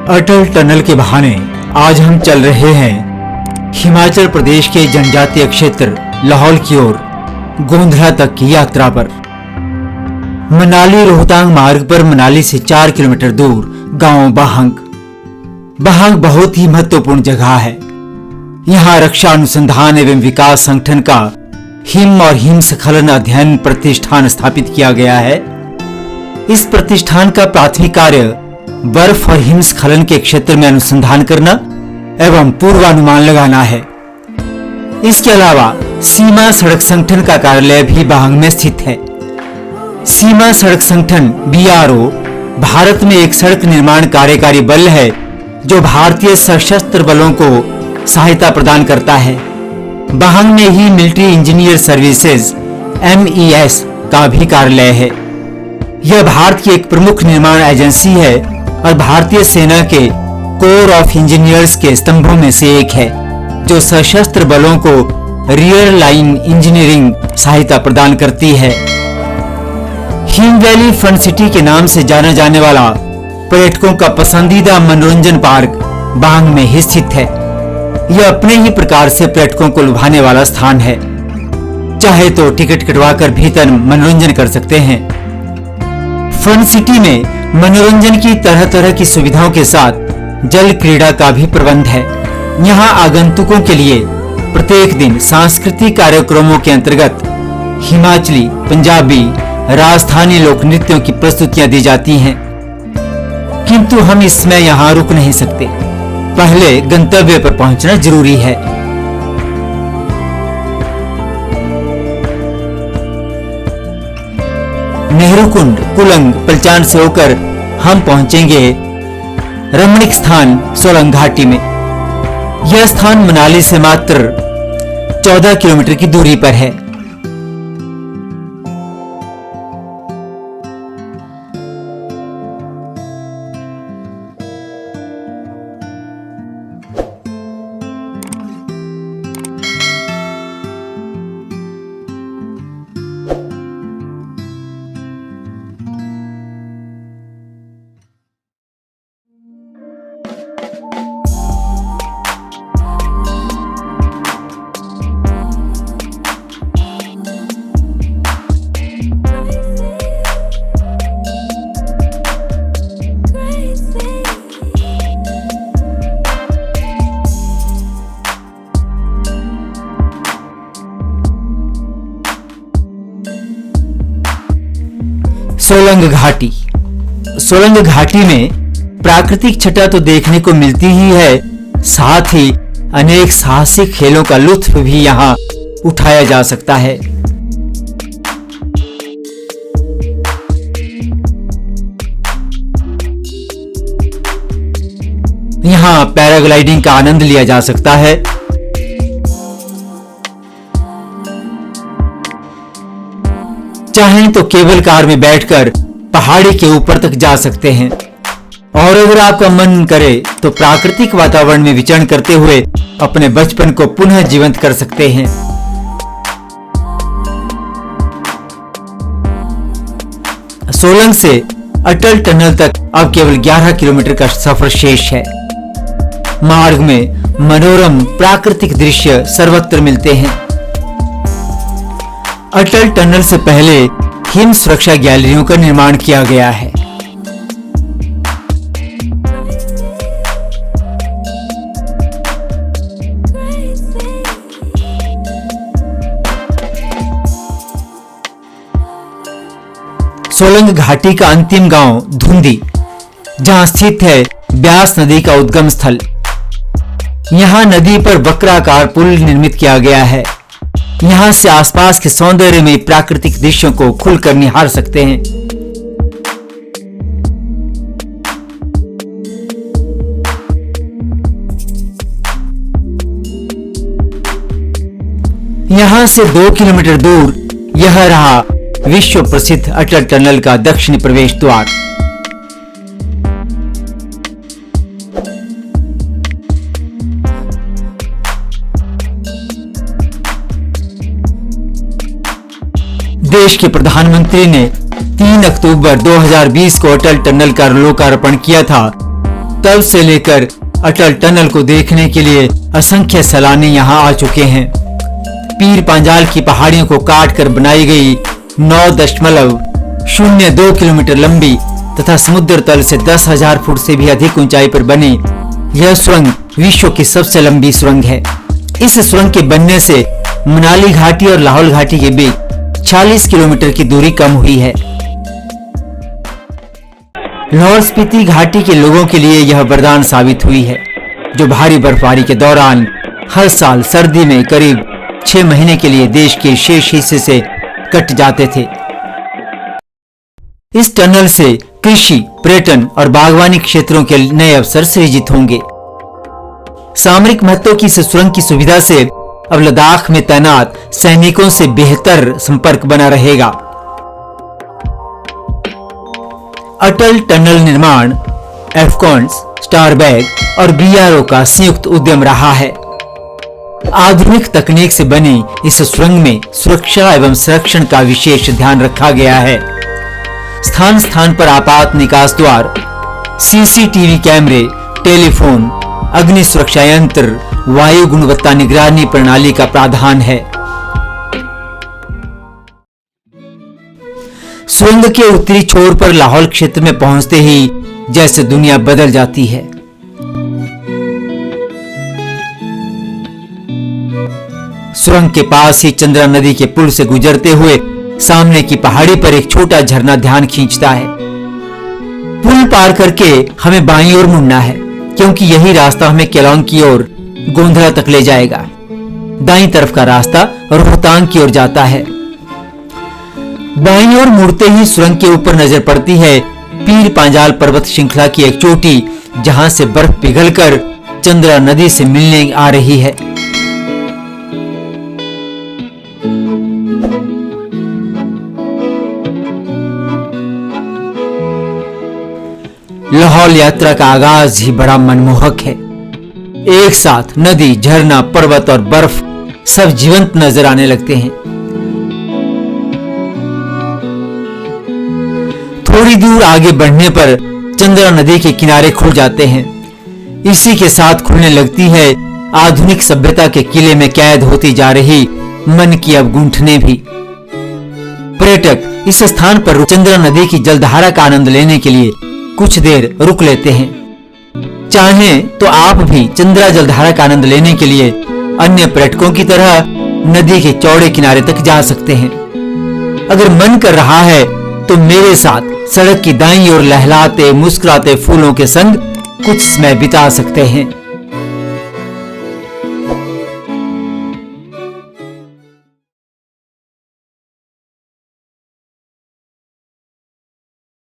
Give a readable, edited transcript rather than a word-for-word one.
अटल tunnel के बहाने आज हम चल रहे हैं हिमाचल प्रदेश के जनजातीय क्षेत्र लाहौल की ओर गोंधला तक की यात्रा पर। मनाली रोहतांग मार्ग पर मनाली से 4 किलोमीटर दूर गांव बाहंग बहुत ही महत्वपूर्ण जगह है। यहाँ रक्षा अनुसंधान एवं विकास संगठन का हिम और हिमस्खलन अध्ययन प्रतिष्ठान स्थापित किया गया है। इस प्रतिष्ठान का प्राथमिक कार्य बर्फ और हिमस्खलन के क्षेत्र में अनुसंधान करना एवं पूर्वानुमान लगाना है। इसके अलावा सीमा सड़क संगठन का कार्यालय भी बाहंग में स्थित है। सीमा सड़क संगठन BRO भारत में एक सड़क निर्माण कार्यकारी बल है जो भारतीय सशस्त्र बलों को सहायता प्रदान करता है। बाहंग में ही मिलिट्री इंजीनियर सर्विसेज MES का भी कार्यालय है। यह भारत की एक प्रमुख निर्माण एजेंसी है और भारतीय सेना के कोर ऑफ इंजीनियर्स के स्तंभों में से एक है जो सशस्त्र बलों को रियर लाइन इंजीनियरिंग सहायता प्रदान करती है। हिम वैली फन सिटी के नाम से जाना जाने वाला पर्यटकों का पसंदीदा मनोरंजन पार्क बाहंग में ही स्थित है। यह अपने ही प्रकार से पर्यटकों को लुभाने वाला स्थान है। चाहे तो टिकट कटवाकर भीतर मनोरंजन कर सकते हैं। फन सिटी में मनोरंजन की तरह तरह की सुविधाओं के साथ जल क्रीड़ा का भी प्रबंध है। यहाँ आगंतुकों के लिए प्रत्येक दिन सांस्कृतिक कार्यक्रमों के अंतर्गत हिमाचली, पंजाबी, राजस्थानी लोक नृत्यों की प्रस्तुतियां दी जाती हैं। किंतु हम इस समय यहाँ रुक नहीं सकते। पहले गंतव्य पर पहुंचना जरूरी है। नेहरू कुंड, कुलंग, पलचान से होकर हम पहुंचेंगे रमणीक स्थान सोलंग घाटी में। यह स्थान मनाली से मात्र 14 किलोमीटर की दूरी पर है। सोलंग घाटी में प्राकृतिक छटा तो देखने को मिलती ही है, साथ ही अनेक साहसिक खेलों का लुत्फ भी यहाँ उठाया जा सकता है। यहाँ पैराग्लाइडिंग का आनंद लिया जा सकता है। चाहें तो केबल कार में बैठकर पहाड़ी के ऊपर तक जा सकते हैं और अगर आपका मन करे तो प्राकृतिक वातावरण में विचरण करते हुए अपने बचपन को पुनः जीवंत कर सकते हैं। सोलंग से अटल टनल तक अब केवल 11 किलोमीटर का सफर शेष है। मार्ग में मनोरम प्राकृतिक दृश्य सर्वत्र मिलते हैं। अटल टनल से पहले हिम सुरक्षा गैलरियों का निर्माण किया गया है। सोलंग घाटी का अंतिम गांव धुंधी, जहां स्थित है ब्यास नदी का उद्गम स्थल। यहां नदी पर वक्राकार पुल निर्मित किया गया है। यहां से आसपास के सौंदर्य में प्राकृतिक दृश्यों को खुलकर निहार सकते हैं। यहां से 2 किलोमीटर दूर यह रहा विश्व प्रसिद्ध अटल टनल का दक्षिणी प्रवेश द्वार। देश के प्रधानमंत्री ने 3 अक्टूबर 2020 को अटल टनल का लोकार्पण किया था। तब से लेकर अटल टनल को देखने के लिए असंख्य सैलानी यहाँ आ चुके हैं। पीर पांजाल की पहाड़ियों को काट कर बनाई गई 9.02 किलोमीटर लंबी तथा समुद्र तल से 10,000 फुट से भी अधिक ऊंचाई पर बनी यह सुरंग विश्व की सबसे लंबी सुरंग है। इस सुरंग के बनने से मनाली घाटी और लाहौल घाटी के बीच 40 किलोमीटर की दूरी कम हुई है। लाहौल स्पीति घाटी के लोगों के लिए यह वरदान साबित हुई है, जो भारी बर्फबारी के दौरान हर साल सर्दी में करीब 6 महीने के लिए देश के शेष हिस्से से कट जाते थे। इस टनल से कृषि, पर्यटन और बागवानी क्षेत्रों के नए अवसर सृजित होंगे। सामरिक महत्व की इस सुरंग की सुविधा से अब लद्दाख में तैनात सैनिकों से बेहतर संपर्क बना रहेगा। अटल टनल निर्माण एफकॉन्स, स्टारबैग और बीआरओ का संयुक्त उद्यम रहा है। आधुनिक तकनीक से बनी इस सुरंग में सुरक्षा एवं संरक्षण का विशेष ध्यान रखा गया है। स्थान स्थान पर आपात निकास द्वार, सीसीटीवी कैमरे, टेलीफोन, अग्नि सुरक्षा यंत्र, वायु गुणवत्ता निगरानी प्रणाली का प्रावधान है। सुरंग के उत्तरी छोर पर लाहौल क्षेत्र में पहुंचते ही जैसे दुनिया बदल जाती है। सुरंग के पास ही चंद्रा नदी के पुल से गुजरते हुए सामने की पहाड़ी पर एक छोटा झरना ध्यान खींचता है। पुल पार करके हमें बाईं ओर मुड़ना है, क्योंकि यही रास्ता हमें केलांग की ओर गोंधला तक ले जाएगा। दाईं तरफ का रास्ता रोहतांग की ओर जाता है। बाईं ओर मुड़ते ही सुरंग के ऊपर नजर पड़ती है पीर पांजाल पर्वत श्रृंखला की एक चोटी, जहां से बर्फ पिघलकर चंद्रा नदी से मिलने आ रही है। लाहौल यात्रा का आगाज ही बड़ा मनमोहक है। एक साथ नदी, झरना, पर्वत और बर्फ सब जीवंत नजर आने लगते हैं। थोड़ी दूर आगे बढ़ने पर चंद्रा नदी के किनारे खुल जाते हैं। इसी के साथ खुलने लगती है आधुनिक सभ्यता के किले में कैद होती जा रही मन की अवगुंठनें भी। पर्यटक इस स्थान पर चंद्रा नदी की जलधारा का आनंद लेने के लिए कुछ देर रुक लेते हैं। चाहें तो आप भी चंद्रा जलधारा का आनंद लेने के लिए अन्य पर्यटकों की तरह नदी के चौड़े किनारे तक जा सकते हैं। अगर मन कर रहा है तो मेरे साथ सड़क की दाईं ओर लहलाते मुस्कुराते फूलों के संग कुछ समय बिता सकते हैं।